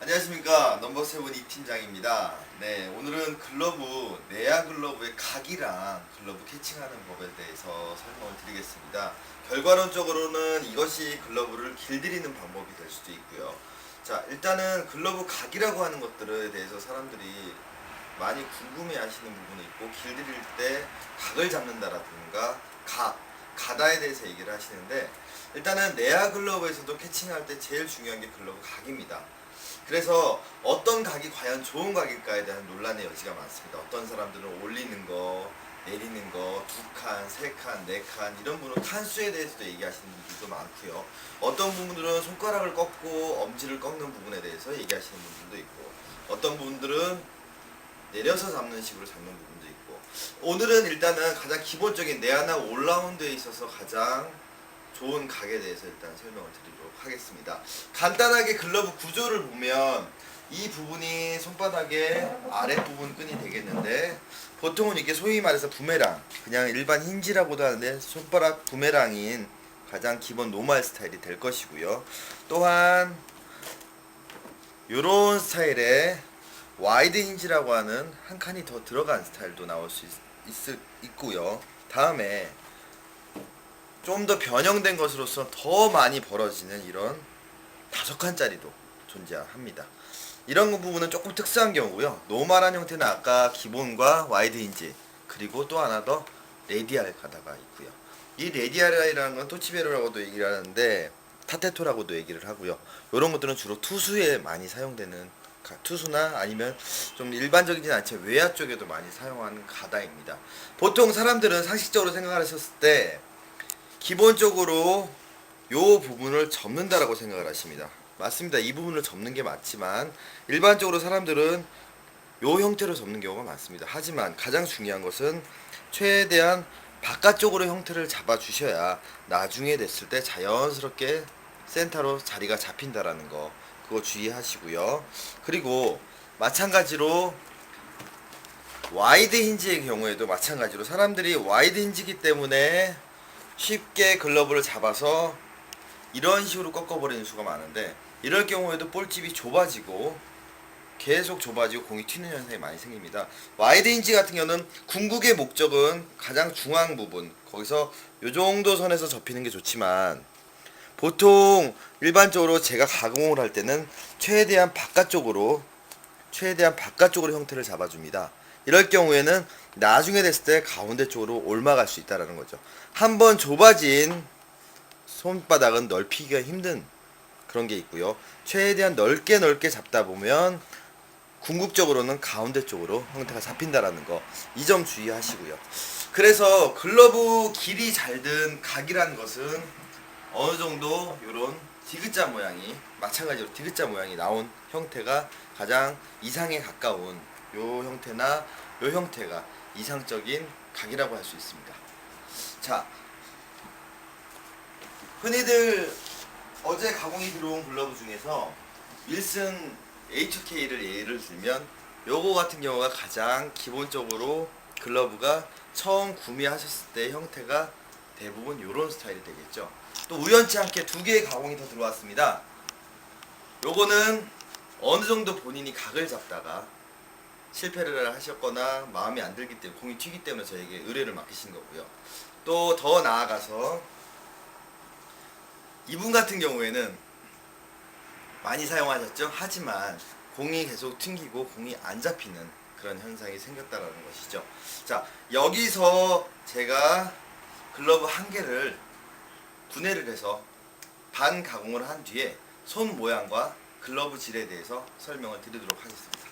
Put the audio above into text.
안녕하십니까, 넘버세븐 이 팀장입니다. 네, 오늘은 글러브, 내야 글러브의 각이랑 글러브 캐칭하는 법에 대해서 설명을 드리겠습니다. 결과론적으로는 이것이 글러브를 길들이는 방법이 될 수도 있고요. 자, 일단은 글러브 각이라고 하는 것들에 대해서 사람들이 많이 궁금해 하시는 부분이 있고, 길들일 때 각을 잡는다라든가 가다에 대해서 얘기를 하시는데, 일단은 내야 글러브에서도 캐칭할 때 제일 중요한 게 글러브 각입니다. 그래서 어떤 각이 과연 좋은 각일까에 대한 논란의 여지가 많습니다. 어떤 사람들은 올리는 거, 내리는 거, 2칸, 3칸, 4칸 이런 분은 칸수에 대해서도 얘기하시는 분들도 많고요. 어떤 분들은 손가락을 꺾고 엄지를 꺾는 부분에 대해서 얘기하시는 분들도 있고, 어떤 분들은 내려서 잡는 식으로 잡는 부분도 있고, 오늘은 일단은 가장 기본적인 내야나 올라운드에 있어서 가장 좋은 각에 대해서 일단 설명을 드리도록 하겠습니다. 간단하게 글러브 구조를 보면 이 부분이 손바닥의 아랫부분 끈이 되겠는데, 보통은 이게 소위 말해서 부메랑, 그냥 일반 힌지라고도 하는데 손바닥 부메랑인 가장 기본 노멀 스타일이 될 것이고요. 또한 이런 스타일의 와이드 힌지라고 하는 한 칸이 더 들어간 스타일도 나올 수 있고요. 다음에 좀 더 변형된 것으로서 더 많이 벌어지는 이런 5칸짜리도 존재합니다. 이런 부분은 조금 특수한 경우고요. 노멀한 형태는 아까 기본과 와이드 힌지, 그리고 또 하나 더 레디알 가다가 있고요. 이 레디알이라는 건 토치베로라고도 얘기를 하는데 타테토라고도 얘기를 하고요. 이런 것들은 주로 투수에 많이 사용되는, 투수나 아니면 좀 일반적이진 않지만 외야 쪽에도 많이 사용하는 가다입니다. 보통 사람들은 상식적으로 생각하셨을 때 기본적으로 요 부분을 접는다라고 생각을 하십니다. 맞습니다. 이 부분을 접는 게 맞지만 일반적으로 사람들은 요 형태로 접는 경우가 많습니다. 하지만 가장 중요한 것은 최대한 바깥쪽으로 형태를 잡아 주셔야 나중에 됐을 때 자연스럽게 센터로 자리가 잡힌다라는 거, 그거 주의하시고요. 그리고 마찬가지로 와이드 힌지의 경우에도 마찬가지로 사람들이 와이드 힌지기 때문에 쉽게 글러브를 잡아서 이런 식으로 꺾어버리는 수가 많은데, 이럴 경우에도 볼집이 좁아지고 계속 좁아지고 공이 튀는 현상이 많이 생깁니다. 와이드 힌지 같은 경우는 궁극의 목적은 가장 중앙 부분, 거기서 요 정도 선에서 접히는 게 좋지만 보통 일반적으로 제가 가공을 할 때는 최대한 바깥쪽으로 형태를 잡아줍니다. 이럴 경우에는 나중에 됐을 때 가운데 쪽으로 옮아갈 수 있다는 거죠. 한번 좁아진 손바닥은 넓히기가 힘든 그런 게 있고요. 최대한 넓게 잡다 보면 궁극적으로는 가운데 쪽으로 형태가 잡힌다라는 거, 이 점 주의하시고요. 그래서 글러브 길이 잘 든 각이라는 것은 어느 정도 요런 디귿자 모양이, 마찬가지로 디귿자 모양이 나온 형태가 가장 이상에 가까운 요 형태나 요 형태가 이상적인 각이라고 할 수 있습니다. 자, 흔히들 어제 가공이 들어온 글러브 중에서 윌슨 H2K를 예를 들면 요거 같은 경우가 가장 기본적으로 글러브가 처음 구매하셨을 때 형태가 대부분 요런 스타일이 되겠죠. 또 우연치 않게 2개의 가공이 더 들어왔습니다. 요거는 어느 정도 본인이 각을 잡다가 실패를 하셨거나 마음에 안 들기 때문에, 공이 튀기 때문에 저에게 의뢰를 맡기신 거고요. 또 더 나아가서 이분 같은 경우에는 많이 사용하셨죠. 하지만 공이 계속 튕기고 공이 안 잡히는 그런 현상이 생겼다라는 것이죠. 자, 여기서 제가 글러브 한 개를 분해를 해서 반 가공을 한 뒤에 손 모양과 글러브 질에 대해서 설명을 드리도록 하겠습니다.